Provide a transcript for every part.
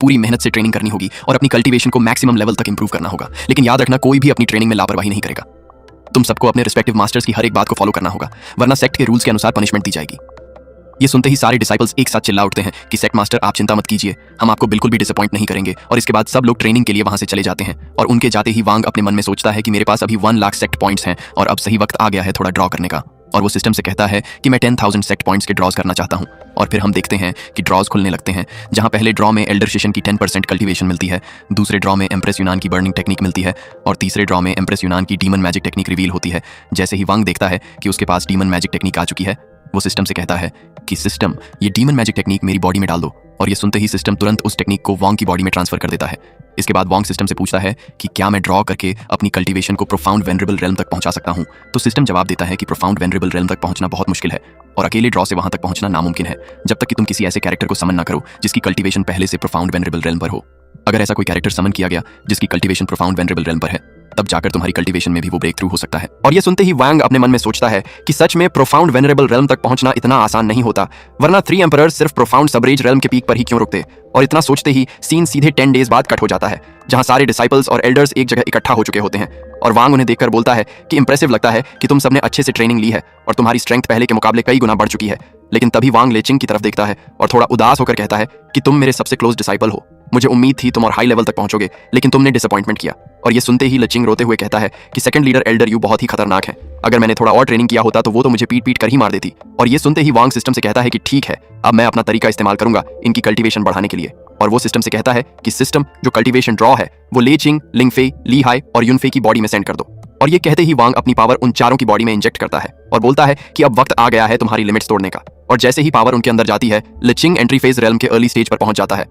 पूरी मेहनत से ट्रेनिंग करनी होगी और अपनी कल्टीवेशन को मैक्सिमम लेवल तक इंप्रूव करना होगा। लेकिन याद रखना, कोई भी अपनी ट्रेनिंग में लापरवाही नहीं करेगा। तुम सबको अपने रिस्पेक्टिव मास्टर्स की हर एक बात को फॉलो करना होगा, वरना सेक्ट के रूल्स के अनुसार पनिशमेंट दी जाएगी। ये सुनते ही सारे डिसाइपल्स एक साथ चिल्ला उठते हैं कि सेक्ट मास्टर आप चिंता मत कीजिए, हम आपको बिल्कुल भी डिसअपॉइंट नहीं करेंगे। और इसके बाद सब लोग ट्रेनिंग के लिए वहां से चले जाते हैं। और उनके जाते ही वांग अपने मन में सोचता है कि मेरे पास अभी 1 लाख सेक्ट पॉइंट्स हैं और अब सही वक्त आ गया है थोड़ा ड्रॉ करने का। और वो सिस्टम से कहता है कि मैं 10,000 सेक्ट पॉइंट्स के ड्रॉज करना चाहता हूँ। और फिर हम देखते हैं कि ड्रॉज खुलने लगते हैं, जहां पहले ड्रॉ में एल्डर सेशन की 10% कल्टीवेशन मिलती है, दूसरे ड्रॉ में एम्प्रेस यूनान की बर्निंग टेक्निक मिलती है और तीसरे ड्रॉ में एम्प्रेस यूनान की डीमन मैजिक टेक्निक रिवील होती है। जैसे ही वांग देखता है कि उसके पास डीमन मैजिक टेक्निक आ चुकी है, वो सिस्टम से कहता है कि सिस्टम, ये डीमन मैजिक टेक्निक मेरी बॉडी में डाल दो। और ये सुनते ही सिस्टम तुरंत उस टेक्निक को वांग की बॉडी में ट्रांसफर कर देता है। इसके बाद वांग सिस्टम से पूछता है कि क्या मैं ड्रॉ करके अपनी कल्टीवेशन को प्रोफाउंड वेनरेबल रेल्म तक पहुंचा सकता हूं। तो सिस्टम जवाब देता है कि प्रोफाउंड वेनरेबल रेल्म तक पहुंचना बहुत मुश्किल है और अकेले ड्रॉ से वहां तक पहुंचना नामुमकिन है, जब तक कि तुम किसी ऐसे कैरेक्टर को समन ना करो जिसकी कल्टीवेशन पहले से प्रोफाउंड वेनरेबल रेल्म पर हो। अगर ऐसा कोई कैरेक्टर समन किया गया जिसकी कल्टीवेशन प्रोफाउंड वेनरेबल रेल्म पर है, तब जाकर तुम्हारी कल्टीवेशन में भी वो ब्रेक थ्रू हो सकता है। और ये सुनते ही वांग अपने मन में सोचता है कि सच में प्रोफाउंड वेनरेबल रेल्म तक पहुंचना इतना आसान नहीं होता, वरना 3 एम्परर्स सिर्फ प्रोफाउंड सबरेज रेल्म के पीक पर ही क्यों रुकते। और इतना सोचते ही सीन सीधे 10 डेज बाद कट हो जाता है, जहां सारे डिसाइपल्स और एल्डर्स एक जगह इकट्ठा हो चुके होते हैं। और वांग उन्हें देखकर बोलता है कि इंप्रेसिव लगता है कि तुम सबने अच्छे से ट्रेनिंग ली है और तुम्हारी स्ट्रेंथ पहले के मुकाबले कई गुना बढ़ चुकी है। लेकिन तभी वांग लेचिंग की तरफ देखता है और थोड़ा उदास होकर कहता है कि तुम मेरे सबसे क्लोज डिसाइपल हो, मुझे उम्मीद थी तुम और हाई लेवल तक पहुंचोगे, लेकिन तुमने डिसअपॉइंटमेंट किया। और ये सुनते ही लेचिंग रोते हुए कहता है कि सेकंड लीडर एल्डर यू बहुत ही खतरनाक है, अगर मैंने थोड़ा और ट्रेनिंग किया होता तो वो तो मुझे पीट पीट कर ही मार देती। और ये सुनते ही वांग सिस्टम से कहता है कि ठीक है, अब मैं अपना तरीका इस्तेमाल करूंगा इनकी कल्टीवेशन बढ़ाने के लिए। और वो सिस्टम से कहता है कि सिस्टम, जो कल्टीवेशन ड्रॉ है वो लेचिंग, लिंगफे, ली हाई और यूनफे की बॉडी में सेंड कर दो। और ये कहते ही वांग अपनी पावर उन चारों की बॉडी में इंजेक्ट करता है और बोलता है कि अब वक्त आ गया है तुम्हारी लिमिट्स तोड़ने का। और जैसे ही पावर उनके अंदर जाती है, लेचिंग एंट्री फेज रेल्म के अर्ली स्टेज पर पहुंच जाता है,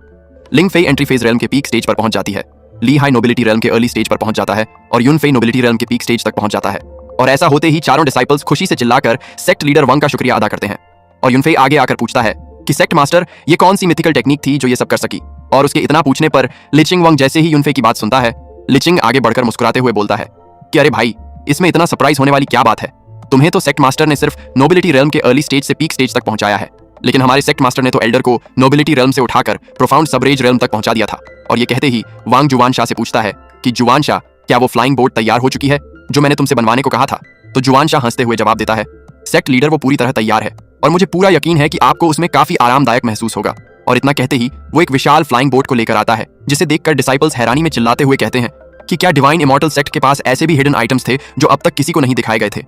लिंगफे एंट्री फेज रेल्म के पीक स्टेज पर पहुंच जाती है, ली हाई नोबिलिटी रेल्म के अर्ली स्टेज पर पहुंच जाता है और यूनफे नोबिलिटी रेल्म के पीक स्टेज तक पहुंच जाता है। और ऐसा होते ही चारों डिसाइपल्स खुशी से चिल्लाकर सेक्ट लीडर वांग का शुक्रिया अदा करते हैं। और यूनफे आगे आकर पूछता है कि सेक्ट मास्टर, ये कौन सी मिथिकल टेक्निक थी जो ये सब कर सकी। और उसके इतना पूछने पर लिचिंग वांग जैसे ही यूनफे की बात सुनता है, लिचिंग आगे बढ़कर मुस्कुराते हुए बोलता है कि अरे भाई, इसमें इतना सरप्राइज होने वाली क्या बात है, तुम्हें तो सेक्ट मास्टर ने सिर्फ नोबिलिटी रेल्म के अर्ली स्टेज से पीक स्टेज तक पहुंचाया है, लेकिन हमारे सेक्ट मास्टर ने तो एल्डर को नोबिलिटी रेल्म से उठाकर प्रोफाउंड सबरेज रेल्म तक पहुंचा दिया था। और ये कहते ही वांग जुवान शाह से पूछता है कि जुवान शाह, क्या वो फ्लाइंग बोट तैयार हो चुकी है जो मैंने तुमसे बनवाने को कहा था। तो जुवान शाह हंसते हुए जवाब देता है, सेक्ट लीडर, वो पूरी तरह तैयार है और मुझे पूरा यकीन है कि आपको उसमें काफी आरामदायक महसूस होगा। और इतना कहते ही वो एक विशाल फ्लाइंग बोट को लेकर आता है, जिसे देखकर डिसाइपल्स हैरानी में चिल्लाते हुए कहते हैं कि क्या डिवाइन इमॉर्टल सेक्ट के पास ऐसे भी हिडन आइटम्स थे जो अब तक किसी को नहीं दिखाए गए थे।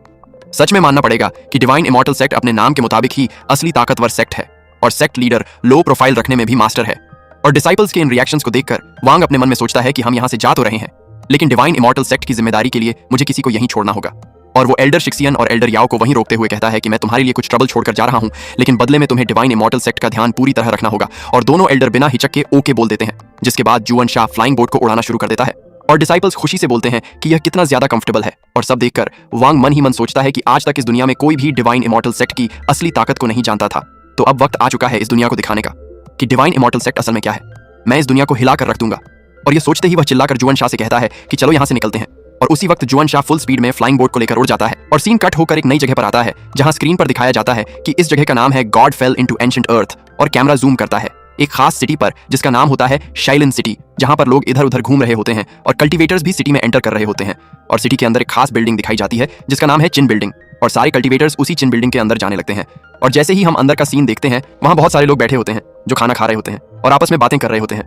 सच में मानना पड़ेगा कि डिवाइन इमॉर्टल सेक्ट अपने नाम के मुताबिक ही असली ताकतवर सेक्ट है और सेक्ट लीडर लो प्रोफाइल रखने में भी मास्टर है। और डिसाइपल्स के इन रिएक्शंस को देखकर वांग अपने मन में सोचता है कि हम यहाँ से जा तो रहे हैं, लेकिन डिवाइन इमॉर्टल सेक्ट की जिम्मेदारी के लिए मुझे किसी को यहीं छोड़ना होगा। और वो एल्डर शिक्सियन और एल्डर याओ को वहीं रोकते हुए कहता है कि मैं तुम्हारे लिए कुछ ट्रबल छोड़कर जा रहा हूं, लेकिन बदले में तुम्हें डिवाइन इमॉर्टल सेक्ट का ध्यान पूरी तरह रखना होगा। और दोनों एल्डर बिना हिचक के ओके बोल देते हैं, जिसके बाद जुवन शाह फ्लाइंग बोट को उड़ाना शुरू कर देता है। और डिसाइपल्स खुशी से बोलते हैं कि यह कितना ज्यादा कंफर्टेबल है। और सब देखकर वांग मन ही मन सोचता है कि आज तक इस दुनिया में कोई भी डिवाइन इमॉर्टल सेक्ट की असली ताकत को नहीं जानता था, तो अब वक्त आ चुका है इस दुनिया को दिखाने का कि डिवाइन इमॉर्टल सेक्ट असल में क्या है। मैं इस दुनिया को हिला कर रख दूंगा। और ये सोचते ही वह चिल्लाकर जुवन शाह से कहता है कि चलो यहाँ से निकलते हैं। और उसी वक्त जुवन शाह फुल स्पीड में फ्लाइंग बोट को लेकर उड़ जाता है और सीन कट होकर एक नई जगह पर आता है, जहां स्क्रीन पर दिखाया जाता है कि इस जगह का नाम है गॉड फेल इनटू एंशिएंट अर्थ। और कैमरा जूम करता है एक खास सिटी पर जिसका नाम होता है शाइलिन सिटी, जहां पर लोग इधर उधर घूम रहे होते हैं और कल्टीवेटर्स भी सिटी में एंटर कर रहे होते हैं। और सिटी के अंदर एक खास बिल्डिंग दिखाई जाती है जिसका नाम है चिन बिल्डिंग। और सारे कल्टीवेटर्स उसी चिन बिल्डिंग के अंदर जाने लगते हैं। और जैसे ही हम अंदर का सीन देखते हैं, वहां बहुत सारे लोग बैठे होते हैं जो खाना खा रहे होते हैं और आपस में बातें कर रहे होते हैं।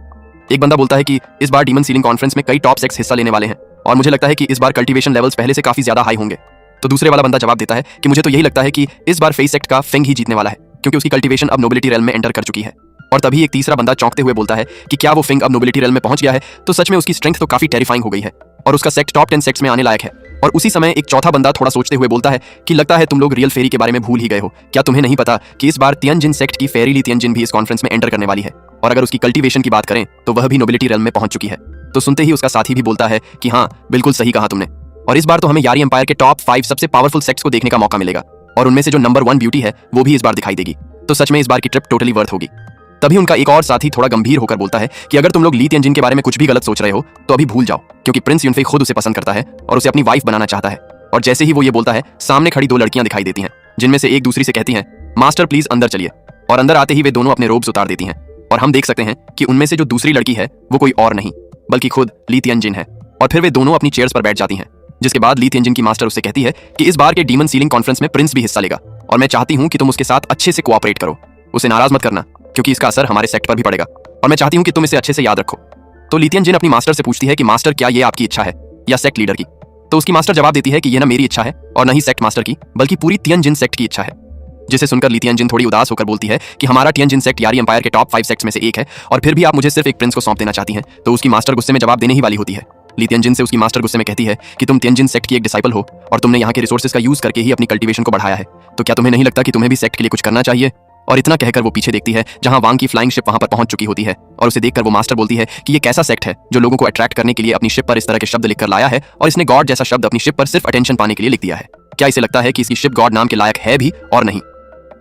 एक बंदा बोलता है कि इस बार डीमन सीलिंग कॉन्फ्रेंस में कई टॉप सेक्ट्स हिस्सा लेने वाले हैं और मुझे लगता है कि इस बार कल्टीवेशन लेवल्स पहले से काफी ज्यादा हाई होंगे। तो दूसरे वाला बंदा जवाब देता है कि मुझे तो यही लगता है कि इस बार फेस सेक्ट का फेंग ही जीतने वाला है, क्योंकि उसकी कल्टीवेशन अब नोबिलिटी रेल्म में एंटर कर चुकी है। और तभी एक तीसरा बंदा चौंकते हुए बोलता है कि क्या वो फिंग अब नोबिलिटी रेल्म में पहुंच गया है, तो सच में उसकी स्ट्रेंथ तो काफी टेरिफाइंग हो गई है और उसका सेक्ट टॉप 10 सेक्ट्स में आने लायक है। और उसी समय एक चौथा बंदा थोड़ा सोचते हुए बोलता है कि लगता है तुम लोग रियल फेरी के बारे में भूल ही गए हो। क्या तुम्हें नहीं पता कि इस बार तियनजिन सेक्ट की फेरीली तियनजिन भी इस कॉन्फ्रेंस में एंटर करने वाली है, और अगर उसकी कल्टीवेशन की बात करें तो वह भी नोबिलिटी रेल्म में पहुंच चुकी है। तो सुनते ही उसका साथी भी बोलता है कि हाँ, बिल्कुल सही कहा तुमने, और इस बार तो हमें यारी एम्पायर के टॉप 5 सबसे पावरफुल सेक्ट्स को देखने का मौका मिलेगा और उनमें से जो नंबर 1 ब्यूटी है वो भी इस बार दिखाई देगी। तो सच में इस बार की ट्रिप टोटली वर्थ होगी। तभी उनका एक और साथी थोड़ा गंभीर होकर बोलता है कि अगर तुम लोग ली तियनजिन के बारे में कुछ भी गलत सोच रहे हो तो अभी भूल जाओ, क्योंकि प्रिंस यूनफे खुद उसे पसंद करता है और उसे अपनी वाइफ बनाना चाहता है। और जैसे ही वो ये बोलता है, सामने खड़ी 2 लड़कियां दिखाई देती हैं, जिनमें से एक दूसरी से कहती हैं, मास्टर प्लीज अंदर चलिए। और अंदर आते ही वे दोनों अपने रोब्स उतार देती हैं और हम देख सकते हैं कि उनमें से जो दूसरी लड़की है वो कोई और नहीं बल्कि खुद ली तियानजिन है। और फिर वे दोनों अपनी चेयर्स पर बैठ जाती हैं, जिसके बाद ली तियानजिन की मास्टर उससे कहती है कि इस बार के डीमन सीलिंग कॉन्फ्रेंस में प्रिंस भी हिस्सा लेगा और मैं चाहती हूँ कि तुम उसके साथ अच्छे से कोऑपरेट करो। उसे नाराज मत करना क्योंकि इसका असर हमारे सेक्ट पर भी पड़ेगा और मैं चाहती हूँ कि तुम इसे अच्छे से याद रखो। तो ली तियानजिन अपनी मास्टर से पूछती है कि मास्टर क्या ये आपकी इच्छा है या सेक्ट लीडर की? तो उसकी मास्टर जवाब देती है कि ये ना मेरी इच्छा है और न ही सेक्ट मास्टर की बल्कि पूरी तियानजिन सेक्ट की इच्छा है। जिसे सुनकर ली तियानजिन थोड़ी उदास होकर बोलती है कि हमारा तियानजिन सेक्ट यारी एम्पायर के टॉप 5 सेक्ट्स में से एक है और फिर भी आप मुझे सिर्फ एक प्रिंस को सौंप देना चाहती हैं। तो उसकी मास्टर गुस्से में जवाब देने ही वाली होती है। ली तियानजिन से उसकी मास्टर गुस्से में कहती है कि तुम तियानजिन सेक्ट की एक डिसाइपल हो और तुमने यहाँ के रिसोर्सेज का यूज करके ही अपनी कल्टीवेशन को बढ़ाया है, तो क्या तुम्हें नहीं लगता कि तुम्हें भी सेक्ट के लिए कुछ करना चाहिए? और इतना कहकर वो पीछे देखती है जहां वांग की फ्लाइंग शिप वहां पर पहुंच चुकी होती है और उसे देखकर वो मास्टर बोलती है कि ये कैसा सेक्ट है जो लोगों को अट्रैक्ट करने के लिए अपनी शिप पर इस तरह के शब्द लिखकर लाया है और इसने गॉड जैसा शब्द अपनी शिप पर सिर्फ अटेंशन पाने के लिए लिख दिया है। क्या इसे लगता है कि इसकी शिप गॉड नाम के लायक है भी और नहीं?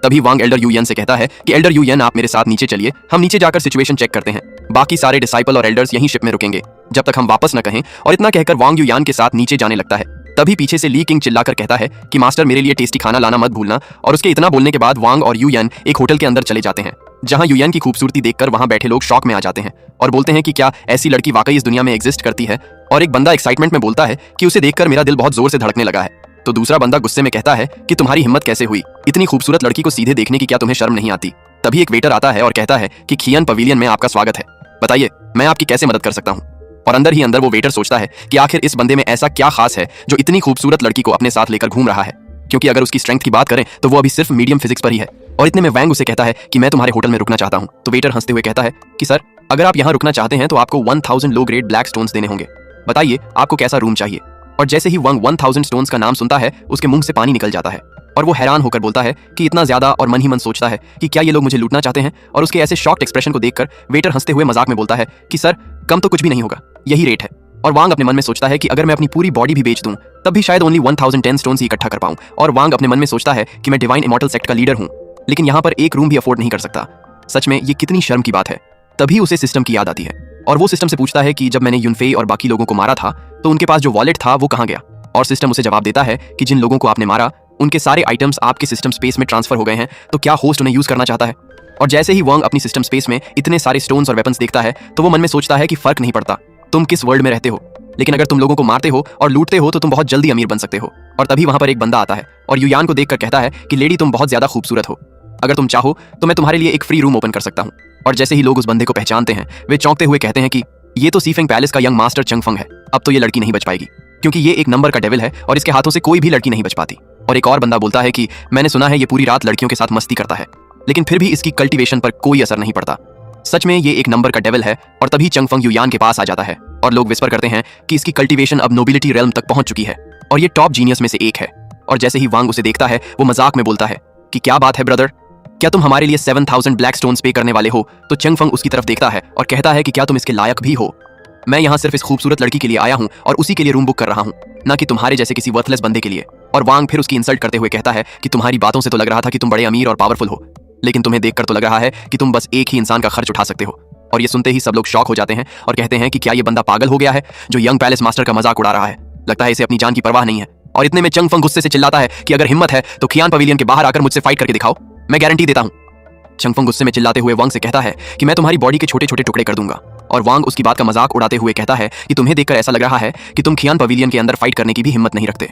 तभी वांग एल्डर यूयन से कहता है कि एल्डर यूयन आप मेरे साथ नीचे चलिए, हम नीचे जाकर सिचुएशन चेक करते हैं। बाकी सारे डिसाइपल और एल्डर्स यहीं शिप में रुकेंगे जब तक हम वापस न कहें। और इतना कहकर वांग यूयान के साथ नीचे जाने लगता है। तभी पीछे से ली किंग चिल्लाकर कहता है कि मास्टर मेरे लिए टेस्टी खाना लाना मत भूलना। और उसके इतना बोलने के बाद वांग और यूयान एक होटल के अंदर चले जाते हैं जहां यूयान की खूबसूरती देखकर वहां बैठे लोग शॉक में आ जाते हैं और बोलते हैं कि क्या ऐसी लड़की वाकई इस दुनिया में एग्जिस्ट करती है। और एक बंदा एक्साइटमेंट में बोलता है कि उसे देखकर मेरा दिल बहुत जोर से धड़कने लगा है। तो दूसरा बंदा गुस्से में कहता है कि तुम्हारी हिम्मत कैसे हुई, इतनी खूबसूरत लड़की को सीधे देखने की क्या तुम्हें शर्म नहीं आती? तभी एक वेटर आता है और कहता है कि खियन पवेलियन में आपका स्वागत है, बताइए मैं आपकी कैसे मदद कर सकता हूँ? और अंदर ही अंदर वो वेटर सोचता है कि आखिर इस बंदे में ऐसा क्या खास है जो इतनी खूबसूरत लड़की को अपने साथ लेकर घूम रहा है, क्योंकि अगर उसकी स्ट्रेंथ की बात करें तो वो अभी सिर्फ मीडियम फिजिक्स पर ही है। और इतने में वैंग उसे कहता है कि मैं तुम्हारे होटल में रुकना चाहता हूँ। तो वेटर हंसते हुए कहता है कि सर अगर आप यहाँ रुकना चाहते हैं तो आपको 1000 लो ग्रेड ब्लैक स्टोन्स देने होंगे, बताइए आपको कैसा रूम चाहिए? और जैसे ही वंग 1000 स्टोन्स का नाम सुनता है उसके मुंह से पानी निकल जाता है और वो हैरान होकर बोलता है कि इतना ज्यादा, और मन ही मन सोचता है कि क्या ये लोग मुझे लूटना चाहते हैं। और उसके ऐसे शॉक्ड एक्सप्रेशन को देखकर वेटर हंसते हुए मजाक में बोलता है कि सर कम तो कुछ भी नहीं होगा, यही रेट है। और वांग अपने मन में सोचता है कि अगर मैं अपनी पूरी बॉडी भी बेच दूं तब भी शायद ओनली 1010 स्टोन्स ही इकट्ठा कर पाऊं। और वांग अपने मन में सोचता है कि मैं डिवाइन इमॉर्टल सेक्ट का लीडर हूं लेकिन यहाँ पर एक रूम भी अफोर्ड नहीं कर सकता। सच में ये कितनी शर्म की बात है। तभी उसे सिस्टम की याद आती है और वो सिस्टम से पूछता है कि जब मैंने यूनफेई और बाकी लोगों को मारा था तो उनके पास जो वॉलेट था वो कहाँ गया? और सिस्टम उसे जवाब देता है कि जिन लोगों को आपने मारा उनके सारे आइटम्स आपके सिस्टम स्पेस में ट्रांसफर हो गए हैं, तो क्या होस्ट उन्हें यूज करना चाहता है? और जैसे ही वांग अपनी सिस्टम स्पेस में इतने सारे स्टोन्स और वेपन्स देखता है तो वो मन में सोचता है कि फर्क नहीं पड़ता तुम किस वर्ल्ड में रहते हो, लेकिन अगर तुम लोगों को मारते हो और लूटते हो तो तुम बहुत जल्दी अमीर बन सकते हो। और तभी वहां पर एक बंदा आता है और यूयान को देखकर कहता है कि लेडी तुम बहुत ज्यादा खूबसूरत हो, अगर तुम चाहो तो मैं तुम्हारे लिए एक फ्री रूम ओपन कर सकता हूँ। और जैसे ही लोग उस बंदे को पहचानते हैं वे चौंकते हुए कहते हैं कि ये तो सीफेंग पैलेस का यंग मास्टर चंगफंग है, अब तो ये लड़की नहीं बच पाएगी क्योंकि ये एक नंबर का डेविल है और इसके हाथों से कोई भी लड़की नहीं बच पाती। और एक और बंदा बोलता है कि मैंने सुना है ये पूरी रात लड़कियों के साथ मस्ती करता है लेकिन फिर भी इसकी कल्टीवेशन पर कोई असर नहीं पड़ता, सच में ये एक नंबर का डेविल है। और तभी चंगफंग यूयान के पास आ जाता है और लोग विस्पर करते हैं कि इसकी कल्टीवेशन अब नोबिलिटी रेल्म तक पहुंच चुकी है और ये टॉप जीनियस में से एक है। और जैसे ही वांग उसे देखता है वो मजाक में बोलता है कि क्या बात है ब्रदर, क्या तुम हमारे लिए 7000 ब्लैक स्टोन्स पे करने वाले हो? तो चंगफंग उसकी तरफ देखता है और कहता है कि क्या तुम इसके लायक भी हो? मैं यहाँ सिर्फ इस खूबसूरत लड़की के लिए आया हूँ और उसी के लिए रूम बुक कर रहा हूँ, ना कि तुम्हारे जैसे किसी वर्थलेस बंदे के लिए। और वांग फिर उसकी इंसल्ट करते हुए कहता है कि तुम्हारी बातों से तो लग रहा था कि तुम बड़े अमीर और पावरफुल हो, लेकिन तुम्हें देखकर तो लग रहा है कि तुम बस एक ही इंसान का खर्च उठा सकते हो। और ये सुनते ही सब लोग शॉक हो जाते हैं और कहते हैं कि क्या ये बंदा पागल हो गया है जो यंग पैलेस मास्टर का मजाक उड़ा रहा है? लगता है इसे अपनी जान की परवाह नहीं है। और इतने में चंगफंग गुस्से से चिल्लाता है कि अगर हिम्मत है तो खियान पवेलियन के बाहर आकर मुझसे फाइट करके दिखाओ, मैं गारंटी देता हूँ। चंगफंग गुस्से में चिल्लाते हुए वांग से कहता है कि मैं तुम्हारी बॉडी के छोटे छोटे टुकड़े कर दूंगा। और वांग उसकी बात का मजाक उड़ाते हुए कहता है कि तुम्हें देखकर ऐसा लग रहा है कि तुम खियान पवेलियन के अंदर फाइट करने की भी हिम्मत नहीं रखते।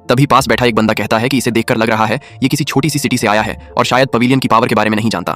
तभी पास बैठा एक बंदा कहता है कि इसे देखकर लग रहा है ये किसी छोटी सी सिटी से आया है और शायद पवेलियन की पावर के बारे में नहीं जानता।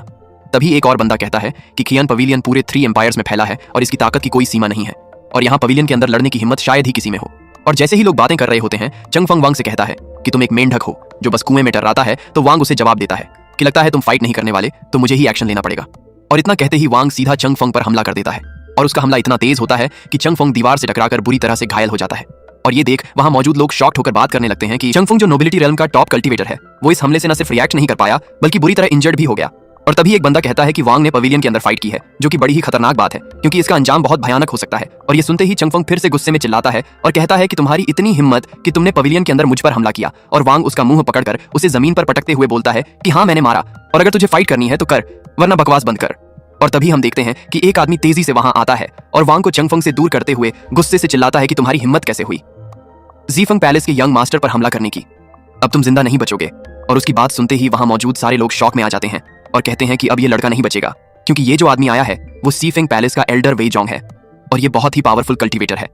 तभी एक और बंदा कहता है कि खियान पवेलियन पूरे 3 एम्पायर्स में फैला है और इसकी ताकत की कोई सीमा नहीं है और यहाँ पवेलियन के अंदर लड़ने की हिम्मत शायद ही किसी में हो। और जैसे ही लोग बातें कर रहे होते हैं चंगफंग वांग से कहता है कि तुम एक मेंढक हो जो बस कुएं में टर्राता है। तो वांग उसे जवाब देता है कि लगता है तुम फाइट नहीं करने वाले, तो मुझे ही एक्शन लेना पड़ेगा। और इतना कहते ही वांग सीधा चंगफंग पर हमला कर देता है और उसका हमला इतना तेज होता है कि चंगफंग दीवार से टकराकर बुरी तरह से घायल हो जाता है। और ये देख वहां मौजूद लोग शॉक्ड होकर बात करने लगते हैं कि चंगफंग जो नोबिलिटी रेल्म का टॉप कल्टीवेटर है वो इस हमले से न सिर्फ रिएक्ट नहीं कर पाया बल्कि बुरी तरह इंजर्ड भी हो गया। और तभी एक बंदा कहता है कि वांग ने पवेलियन के अंदर फाइट की है, जो कि बड़ी ही खतरनाक बात है क्योंकि इसका अंजाम बहुत भयानक हो सकता है। और ये सुनते ही चंगफंग फिर से गुस्से में चिल्लाता है और कहता है कि तुम्हारी इतनी हिम्मत कि तुमने पवेलियन के अंदर मुझ पर हमला किया। और वांग उसका मुंह पकड़कर उसे जमीन पर पटकते हुए बोलता है कि हाँ मैंने मारा और अगर तुझे फाइट करनी है तो कर, वरना बकवास बंद कर। और तभी हम देखते हैं कि एक आदमी तेजी से वहां आता है और वांग को चंगफंग से दूर करते हुए गुस्से से चिल्लाता है कि तुम्हारी हिम्मत कैसे हुई जीफंग पैलेस के यंग मास्टर पर हमला करने की, अब तुम जिंदा नहीं बचोगे। और उसकी बात सुनते ही वहां मौजूद सारे लोग शॉक में आ जाते हैं और कहते हैं कि अब ये लड़का नहीं बचेगा। क्योंकि ये जो आदमी आया है वो सीफिंग पैलेस का एल्डर वेई जोंग है और ये बहुत ही पावरफुल कल्टीवेटर है।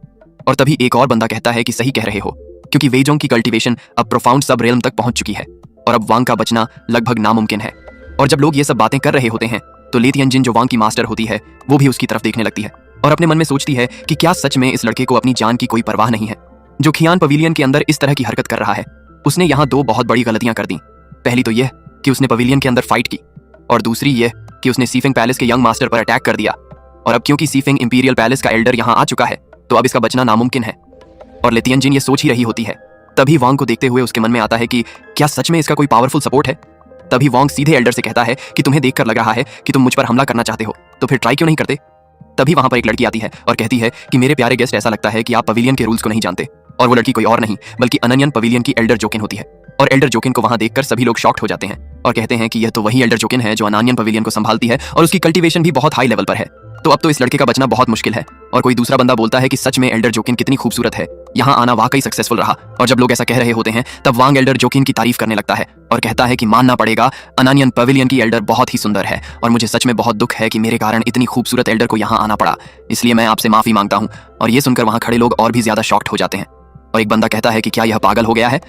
और तभी एक और बंदा कहता है कि सही कह रहे हो, क्योंकि वेई जोंग की कल्टीवेशन अब प्रोफाउंड सब रेल्म तक पहुंच चुकी है और अब वांग का बचना लगभग नामुमकिन है। और जब लोग ये सब बातें कर रहे होते हैं तो ली तियानजिन जो वांग की मास्टर होती है वो भी उसकी तरफ देखने लगती है और अपने मन में सोचती है कि क्या सच में इस लड़के को अपनी जान की कोई परवाह नहीं है जो खियान पवेलियन के अंदर इस तरह की हरकत कर रहा है। उसने यहाँ दो बहुत बड़ी गलतियां कर दी। पहली तो यह कि उसने पवेलियन के अंदर फाइट की और दूसरी यह कि उसने सीफिंग पैलेस के यंग मास्टर पर अटैक कर दिया। और अब क्योंकि सीफिंग इंपीरियल पैलेस का एल्डर यहाँ आ चुका है तो अब इसका बचना नामुमकिन है। और ली तियानजिन ये सोच ही रही होती है, तभी वांग को देखते हुए उसके मन में आता है कि क्या सच में इसका कोई पावरफुल सपोर्ट है। तभी वांग सीधे एल्डर से कहता है कि तुम्हें देखकर लग रहा है कि तुम मुझ पर हमला करना चाहते हो, तो फिर ट्राई क्यों नहीं करते। तभी वहां पर एक लड़की आती है और कहती है कि मेरे प्यारे गेस्ट, ऐसा लगता है कि आप पवेलियन के रूल्स को नहीं जानते। और वो लड़की कोई और नहीं बल्कि अननियन पवेलियन की एल्डर जोकिन होती है। और एल्डर जोकिन को वहां देखकर सभी लोग शॉक्ड हो जाते हैं और कहते हैं कि यह तो वही एल्डर जोकिन है जो अननियन पवेलियन को संभालती है और उसकी कल्टीवेशन भी बहुत हाई लेवल पर है। तो अब तो इस लड़के का बचना बहुत मुश्किल है। और कोई दूसरा बंदा बोलता है कि सच में एल्डर जोकिन कितनी खूबसूरत है, यहाँ आना वाकई सक्सेसफुल रहा। और जब लोग ऐसा कह रहे होते हैं तब वांग एल्डर जोकिन की तारीफ करने लगता है और कहता है कि मानना पड़ेगा, अननियन पवेलियन की एल्डर बहुत ही सुंदर है और मुझे सच में बहुत दुख है कि मेरे कारण इतनी खूबसूरत एल्डर को यहाँ आना पड़ा, इसलिए मैं आपसे माफी मांगता हूँ। और ये सुनकर वहाँ खड़े लोग और भी ज्यादा शॉक्ड हो जाते हैं। और एक बंदा कहता है कि क्या यह पागल हो गया है,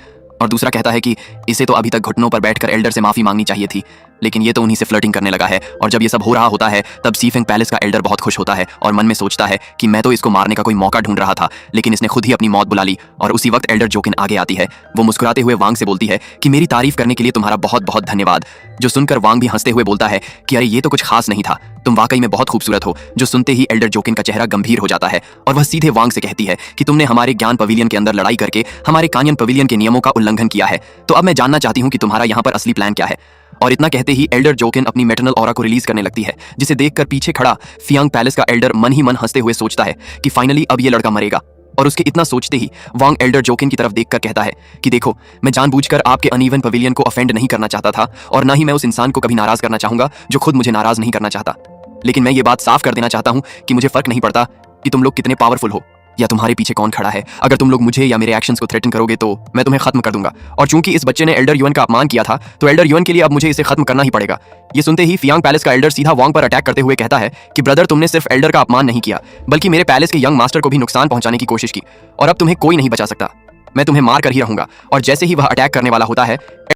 और दूसरा कहता है कि इसे तो अभी तक घुटनों पर बैठकर एल्डर से माफी मांगनी चाहिए थी, लेकिन ये तो उन्हीं से फ्लर्टिंग करने लगा है। और जब ये सब हो रहा होता है तब सीफिंग पैलेस का एल्डर बहुत खुश होता है और मन में सोचता है कि मैं तो इसको मारने का कोई मौका ढूंढ रहा था, लेकिन इसने खुद ही अपनी मौत बुला ली। और उसी वक्त एल्डर जोकिन आगे आती है। वो मुस्कुराते हुए वांग से बोलती है कि मेरी तारीफ करने के लिए तुम्हारा बहुत बहुत धन्यवाद। जो सुनकर वांग भी हंसते हुए बोलता है कि अरे ये तो कुछ खास नहीं था, तुम वाकई में बहुत खूबसूरत हो। जो सुनते ही एल्डर जोकिन का चेहरा गंभीर हो जाता है और वह सीधे वांग से कहती है कि तुमने हमारे ज्ञान पवेलियन के अंदर लड़ाई करके हमारे कान्यन पवेलियन के नियमों का उल्लंघन किया है, तो अब मैं जानना चाहती हूँ कि तुम्हारा यहाँ पर असली प्लान क्या है। और इतना कहते ही एल्डर जोकिन अपनी मेटरनल ऑरा को रिलीज करने लगती है, जिसे देखकर पीछे खड़ा फियांग पैलेस का एल्डर मन ही मन हंसते हुए सोचता है कि फाइनली अब ये लड़का मरेगा। और उसके इतना सोचते ही वांग एल्डर जोकिन की तरफ देखकर कहता है कि देखो, मैं जानबूझकर आपके अनइवन पवेलियन को ऑफेंड नहीं करना चाहता था और ना ही मैं उस इंसान को कभी नाराज करना चाहूंगा जो खुद मुझे नाराज नहीं करना चाहता। लेकिन मैं ये बात साफ कर देना चाहता हूं कि मुझे फर्क नहीं पड़ता कि तुम लोग कितने पावरफुल हो या तुम्हारे पीछे कौन खड़ा है। अगर तुम लोग मुझे या मेरे एक्शंस को थ्रेटन करोगे तो मैं तुम्हें खत्म कर दूंगा। और चूंकि इस बच्चे ने एल्डर युएन का अपमान किया था तो एल्डर युएन के लिए अब मुझे इसे खत्म करना ही पड़ेगा। ये सुनते ही फियांग पैलेस का एल्डर सीधा वांग पर अटैक करते हुए कहता है कि ब्रदर, तुमने सिर्फ एल्डर का अपमान नहीं किया बल्कि मेरे पैलेस के यंग मास्टर को भी नुकसान पहुंचाने की कोशिश की और अब तुम्हें कोई नहीं बचा सकता। मैं तुम्हें मार कर ही रहूंगा। और जैसे ही वह अटैक करने वाला होता है